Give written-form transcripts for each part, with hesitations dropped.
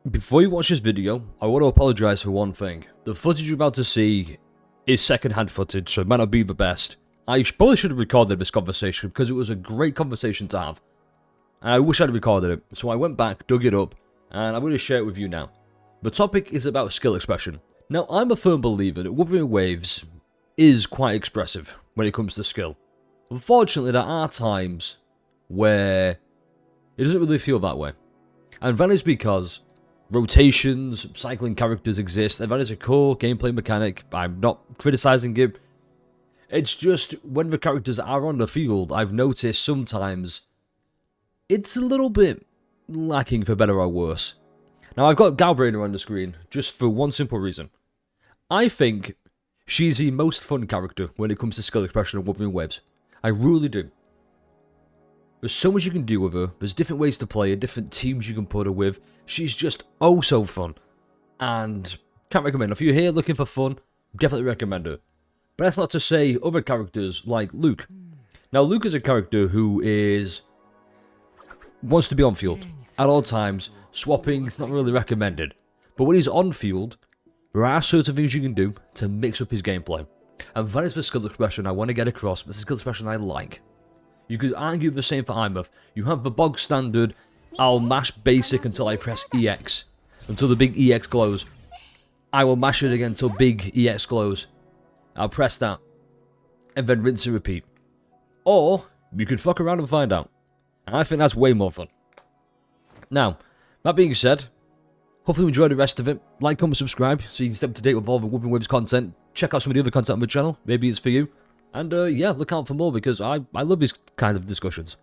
Before you watch this video, I want to apologise for one thing. The footage you're about to see is second-hand footage, so it might not be the best. I probably should have recorded this conversation because it was a great conversation to have. And I wish I'd recorded it, so I went back, dug it up, and I'm going to share it with you now. The topic is about skill expression. Now, I'm a firm believer that Wuthering Waves is quite expressive when it comes to skill. Unfortunately, there are times where it doesn't really feel that way. And that is because rotations, cycling characters exist, and that is a core gameplay mechanic. I'm not criticizing it. It's just when the characters are on the field, I've noticed sometimes it's a little bit lacking, for better or worse. Now, I've got Galbrainer on the screen just for one simple reason. I think she's the most fun character when it comes to skill expression of Wuthering Waves. I really do. There's so much you can do with her. There's different ways to play her, different teams you can put her with. She's just oh so fun. And can't recommend. If you're here looking for fun, definitely recommend her. But that's not to say other characters like Luke. Now, Luke is a character who wants to be on field at all times. Swapping is not really recommended. But when he's on field, there are certain things you can do to mix up his gameplay. And that is the skill expression I want to get across. That's the skill expression I like. You could argue the same for Imouth. You have the bog standard, I'll mash basic until I press EX. Until the big EX glows. I will mash it again until big EX glows. I'll press that. And then rinse and repeat. Or, you could fuck around and find out. And I think that's way more fun. Now, that being said, hopefully you enjoy the rest of it. Like, comment, subscribe, so you can stay up to date with all the Wuthering Waves content. Check out some of the other content on the channel. Maybe it's for you. And yeah, look out for more because I love these kind of discussions.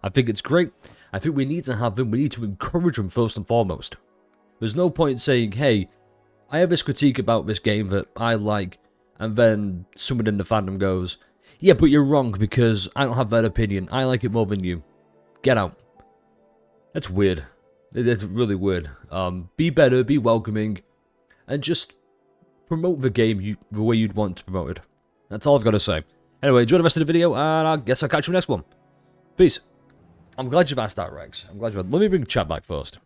I think it's great. I think we need to have them. We need to encourage them first and foremost. There's no point saying, hey, I have this critique about this game that I like, and then someone in the fandom goes, yeah, but you're wrong because I don't have that opinion. I like it more than you. Get out. That's weird. It's really weird. Be better, be welcoming, and just promote the game the way you'd want to promote it. That's all I've got to say. Anyway, enjoy the rest of the video, and I guess I'll catch you next one. Peace. I'm glad you've asked that, Rex. I'm glad you've asked. Let me bring chat back first.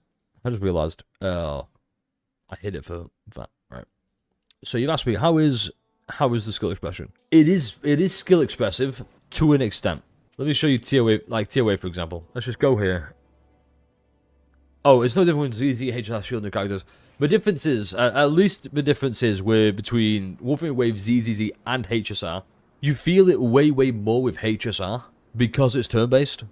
I just realised. I hit it for that. Right. So you've asked me, how is the skill expression? It is skill expressive to an extent. Let me show you TOA, for example. Let's just go here. Oh, it's no different with ZZ, HSR, Shield, and characters. The difference is, at least the difference is, between Wuthering Waves, ZZZ, and HSR. You feel it way, way more with HSR because it's turn-based.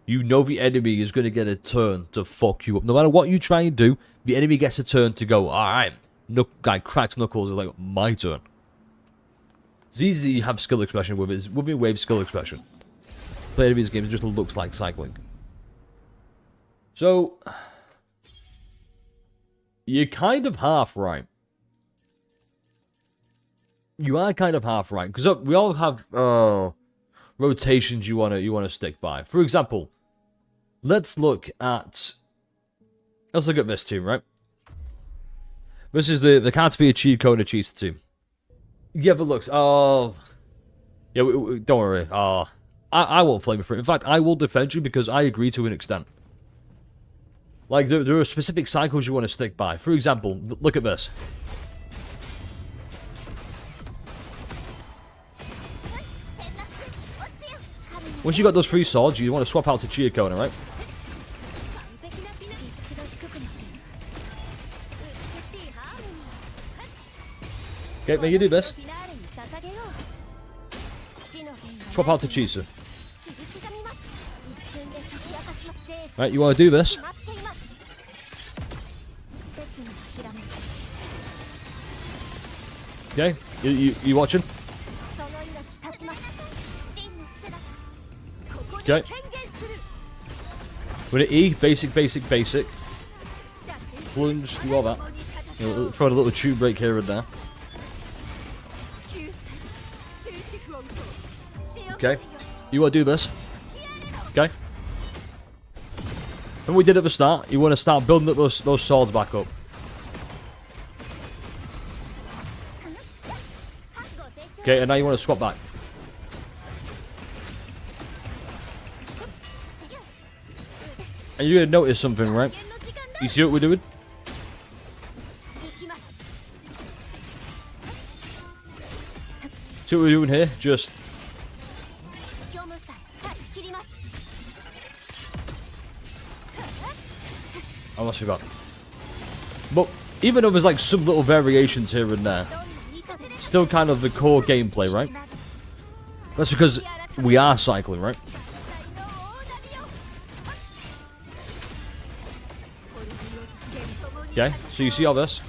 You know the enemy is going to get a turn to fuck you up. No matter what you try and do, the enemy gets a turn to go, alright, guy cracks knuckles, it's like, my turn. ZZ have skill expression with it, Wuthering Waves skill expression. Play enemies games, it just looks like cycling. So, you're kind of half right. You are kind of half right, because we all have rotations you wanna stick by. For example, let's look at this team, right? This is the Cartavia cheat code and cheats team. Yeah, but looks. Oh, yeah. Don't worry. I won't flame you for it. In fact, I will defend you because I agree to an extent. Like, there are specific cycles you want to stick by. For example, look at this. Once you got those 3 swords, you want to swap out to Chiakona, right? Okay, now you do this. Swap out to Chisu. Right, you want to do this. Okay, you watching? Okay. With an E, basic. Plunge, do all that. You know, throw a little tube break here and there. Okay. You want to do this. Okay. And we did at the start, you want to start building up those swords back up. Okay, and now you want to swap back. And you're going to notice something, right? You see what we're doing? See what we're doing here? Just... I almost forgot. But even though there's like some little variations here and there, still kind of the core gameplay, right? That's because we are cycling, right? Okay, so you see all this?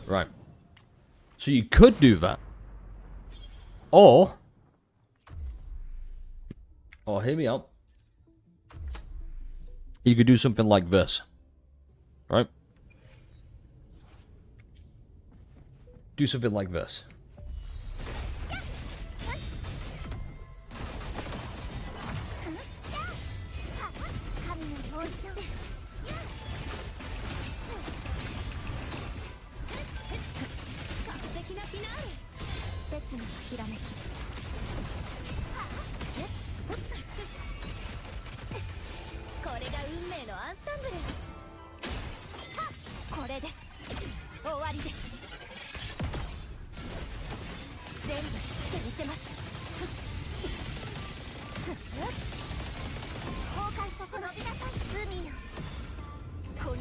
Right. So you could do that. Or hear me out. You could do something like this. Right? Do something like this.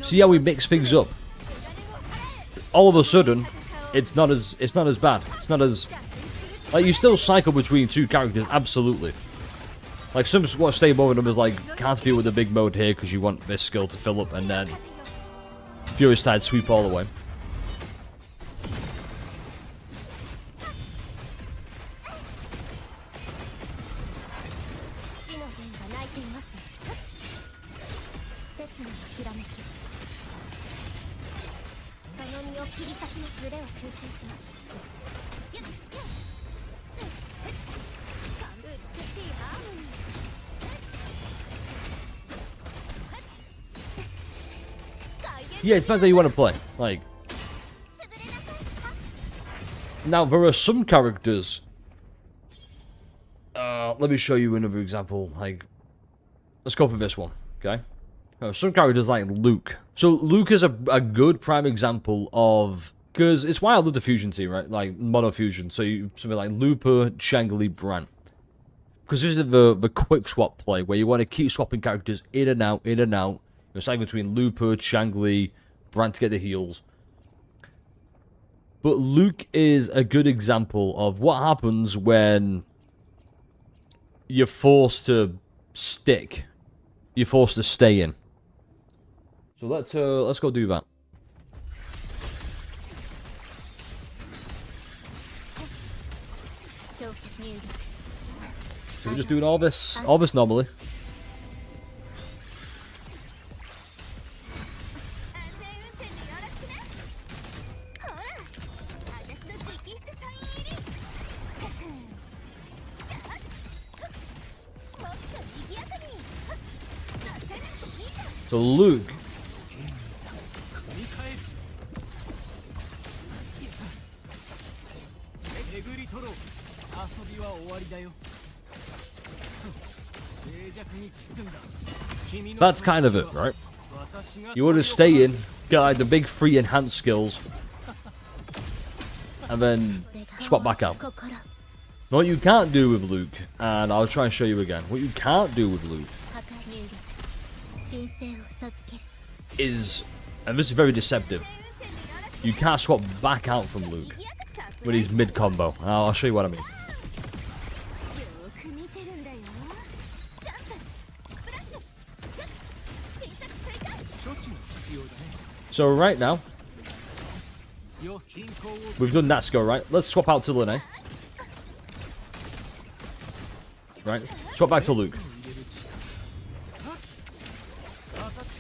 See how we mix things up? All of a sudden, it's not as bad. It's not as like you still cycle between two characters, absolutely. Like some what stay over them is like can't deal with the big mode here because you want this skill to fill up and then Furious side sweep all the way. Yeah, it depends how you want to play. Like, now there are some characters. Let me show you another example. Like, let's go for this one. Okay, some characters like Luke. So Luke is a good prime example of because it's why I love the fusion team, right? Like mono fusion. So you something like Looper, Shangli, Brant. Because this is the quick swap play where you want to keep swapping characters in and out, in and out. You're cycling between Looper, Shangli, Brant to get the heals. But Luke is a good example of what happens when you're forced to stick. You're forced to stay in. So let's go do that. So we're just doing all this normally. So Luke that's kind of it, right? You want to stay in, get like the big free enhanced skills, and then swap back out. Now, what you can't do with Luke, and I'll try and show you again, what you can't do with Luke is, and this is very deceptive, you can't swap back out from Luke when he's mid-combo. I'll show you what I mean. So right now, we've done that skill, right? Let's swap out to Lene. Right? Swap back to Luke.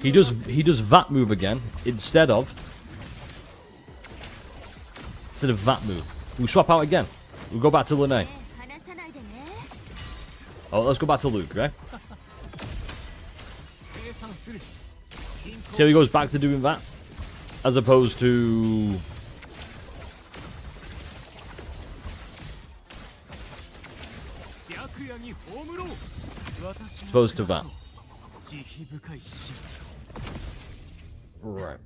He does that move again instead of that move. We swap out again. We'll go back to Lene. Oh, let's go back to Luke, right? See how he goes back to doing that? As opposed to... that. Right.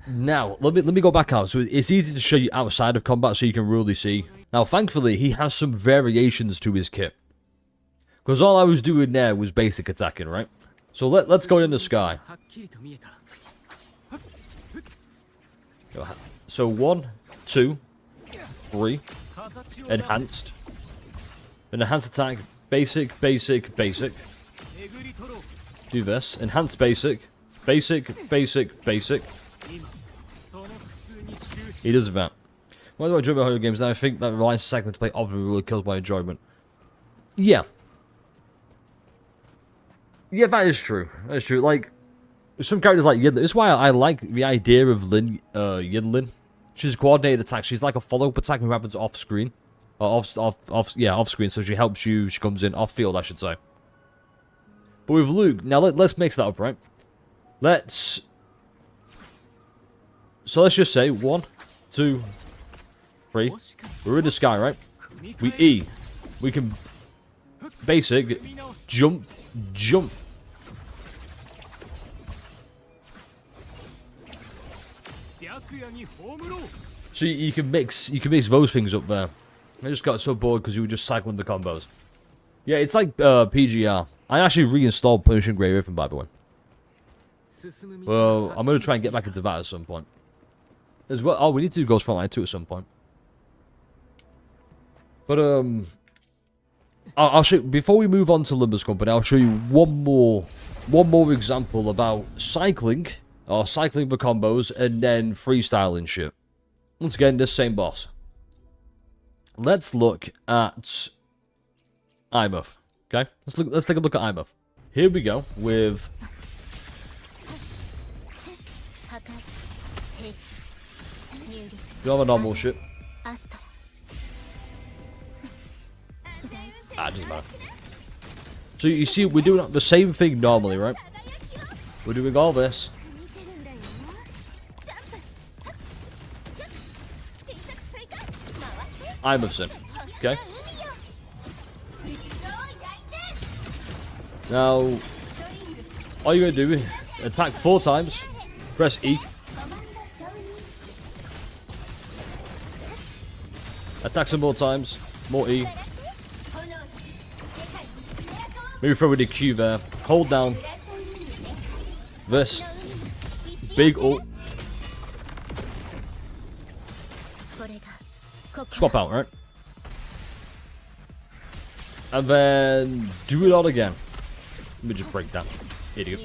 Now, let me go back out. So it's easy to show you outside of combat so you can really see. Now, thankfully, he has some variations to his kit. Because all I was doing there was basic attacking, right? So let's go in the sky. So 1, 2, 3. Enhanced. An enhanced attack. Basic, basic, basic. Do this. Enhanced basic. Basic, basic, basic. He does that. Why do I enjoy my horror games? And I think that reliance cycling to play obviously really kills my enjoyment. Yeah. Yeah, that is true. That is true. Like, some characters like Yinlin. This is why I like the idea of Yinlin. She's a coordinated attack. She's like a follow-up attack who happens off screen. Or off screen, so she helps you. She comes in off field, I should say. But with Luke, now let's mix that up, right? So let's just say 1, 2, 3. We're in the sky, right? We E. We can basic jump. So you can mix those things up there. I just got so bored because you were just cycling the combos. Yeah, it's like PGR. I actually reinstalled Punishing Grey Ribbon, by the way. Well, I'm going to try and get back into that at some point. As well. Oh, we need to do Ghost Frontline 2 at some point. But, I'll show you, before we move on to Limber's Company, I'll show you one more example about cycling, or cycling the combos, and then freestyling shit. Once again, this same boss. Let's look at Imuth. Okay, let's take a look at Imuth. Here we go with you have a normal shit. It doesn't matter. So you see, we're doing the same thing normally, right? We're doing all this. Imuth's, okay? Now, all you're going to do, attack 4 times, press E. Attack some more times, more E. Maybe throw in the Q there. Hold down. This. Big ult. Swap out, right? And then do it all again. Let me just break that. Idiot.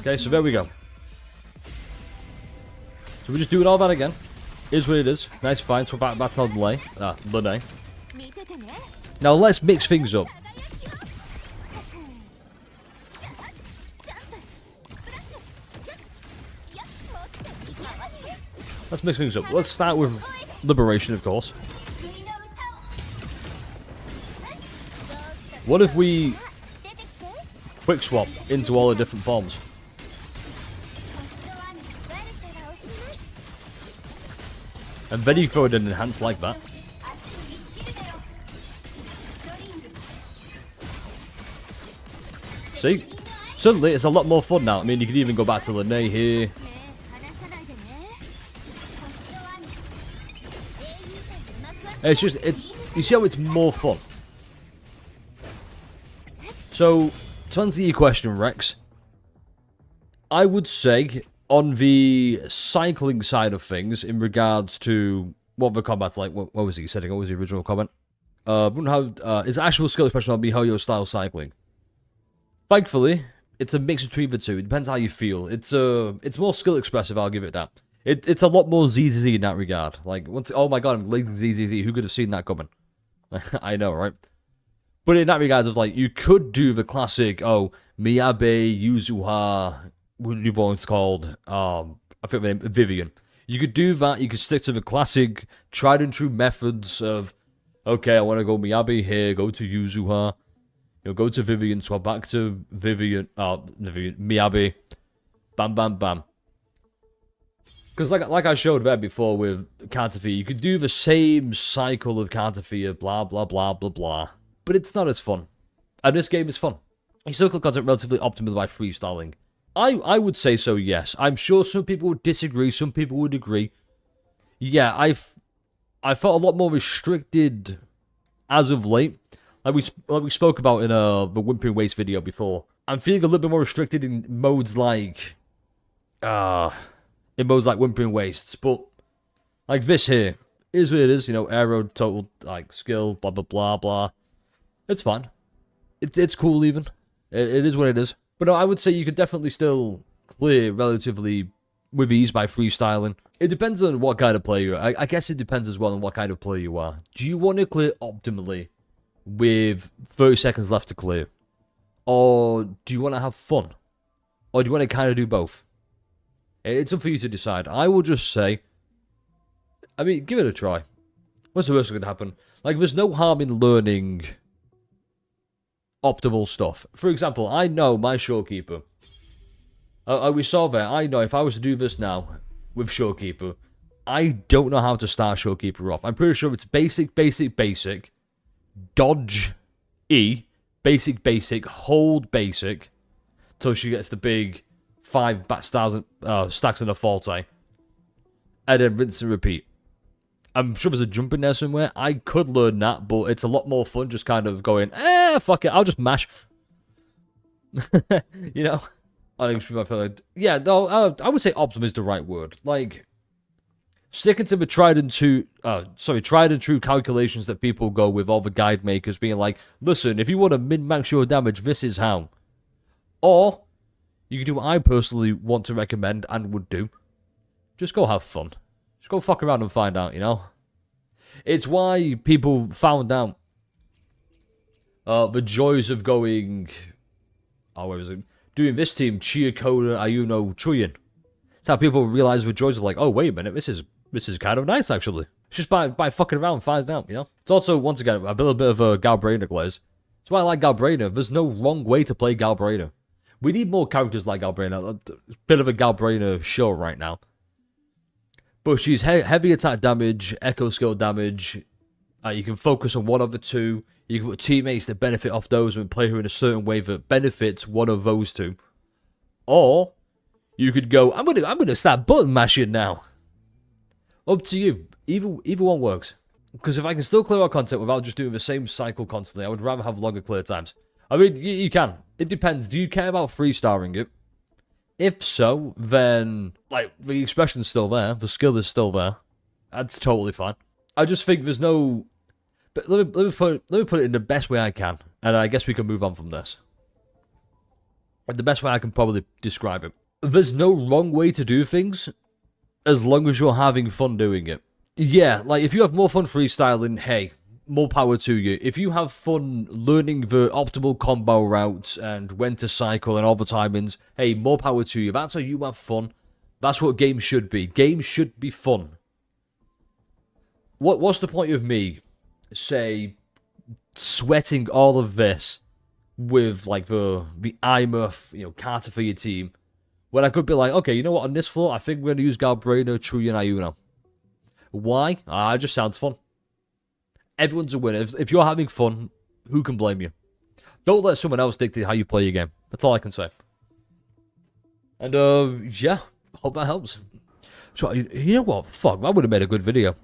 Okay, so there we go. So we just do it all that again. Here's what it is. Nice fine. Swap out Battle Delay. Lene. Now let's mix things up. Let's mix things up. Let's start with Liberation, of course. What if we quick swap into all the different forms? And then you throw it in enhanced like that. See? Suddenly it's a lot more fun now. I mean, you could even go back to Lene here. It's just, you see how it's more fun. So, to answer your question, Rex, I would say on the cycling side of things, in regards to what the combat's like, what was he saying? What was the original comment? It's actual skill expression on Mihoyo style cycling. Thankfully, it's a mix between the two. It depends how you feel. It's more skill expressive, I'll give it that. It's a lot more ZZZ in that regard. Like, oh my god, I'm linking ZZZ. Who could have seen that coming? I know, right? But in that regard, it's like, you could do the classic, Miyabe, Yuzuha, what the one's called, I think the name, Vivian. You could do that. You could stick to the classic, tried and true methods of, okay, I want to go Miyabe here, go to Yuzuha, go to Vivian, swap back to Miyabe, bam, bam, bam. Because like I showed there before with Counterfeit, you could do the same cycle of Counterfeit, blah, blah, blah, blah, blah. But it's not as fun. And this game is fun. circular content relatively optimal by freestyling? I would say so, yes. I'm sure some people would disagree, some people would agree. Yeah, I felt a lot more restricted as of late. Like we spoke about in the Whimpering Waste video before. I'm feeling a little bit more restricted in modes like Whimpering Wastes, but like this here is what it is, you know, aero, total, like, skill, blah blah blah blah. It's fine. It's cool even. It is what it is. But no, I would say you could definitely still clear relatively with ease by freestyling. It depends on what kind of player you are. I guess it depends as well on what kind of player you are. Do you want to clear optimally with 30 seconds left to clear? Or do you want to have fun? Or do you want to kind of do both? It's up for you to decide. I will just say, I mean, give it a try. What's the worst that could happen? Like, there's no harm in learning optimal stuff. For example, I know my Shorekeeper. We saw there, I know if I was to do this now with Shorekeeper, I don't know how to start Shorekeeper off. I'm pretty sure it's basic, dodge, E, basic, hold basic, till she gets the big 5 stacks and a faulty, and then rinse and repeat. I'm sure there's a jump in there somewhere. I could learn that, but it's a lot more fun just kind of going, fuck it, I'll just mash. You know? I think yeah, no, I would say optimum is the right word. Like, sticking to the tried and true calculations that people go with, all the guide makers being like, listen, if you want to min-max your damage, this is how. Or, you can do what I personally want to recommend and would do. Just go have fun. Just go fuck around and find out, you know? It's why people found out the joys of going... Oh, where was it? Doing this team, Chiyokoda, Ayuno, Chuyin. It's how people realize the joys of like, oh, wait a minute, this is kind of nice, actually. It's just by fucking around and finding out, you know? It's also, once again, a little bit of a Galbrainer glaze. That's why I like Galbrainer. There's no wrong way to play Galbrainer. We need more characters like Galbrainer. A bit of a Galbrainer show right now. But she's heavy attack damage, echo skill damage. You can focus on one of the two. You can put teammates that benefit off those and play her in a certain way that benefits one of those two. Or you could go, I'm gonna start button mashing now. Up to you. Either one works. Because if I can still clear our content without just doing the same cycle constantly, I would rather have longer clear times. I mean, you can. It depends. Do you care about freestarring it? If so, then, like, the expression's still there. The skill is still there. That's totally fine. I just think there's no... But let me put it in the best way I can. And I guess we can move on from this. The best way I can probably describe it. There's no wrong way to do things, as long as you're having fun doing it. Yeah, like, if you have more fun freestyling, hey, more power to you. If you have fun learning the optimal combo routes and when to cycle and all the timings, hey, more power to you. That's how you have fun. That's what games should be. Games should be fun. What's the point of me, say, sweating all of this with, like, the IMF, you know, Carter for your team, when I could be like, okay, you know what, on this floor, I think we're going to use Galbrainer, Chuyin, and Ayuno. Why? It just sounds fun. Everyone's a winner. If you're having fun, who can blame you? Don't let someone else dictate how you play your game. That's all I can say. And, yeah, hope that helps. So, you know what? Fuck, that would have made a good video.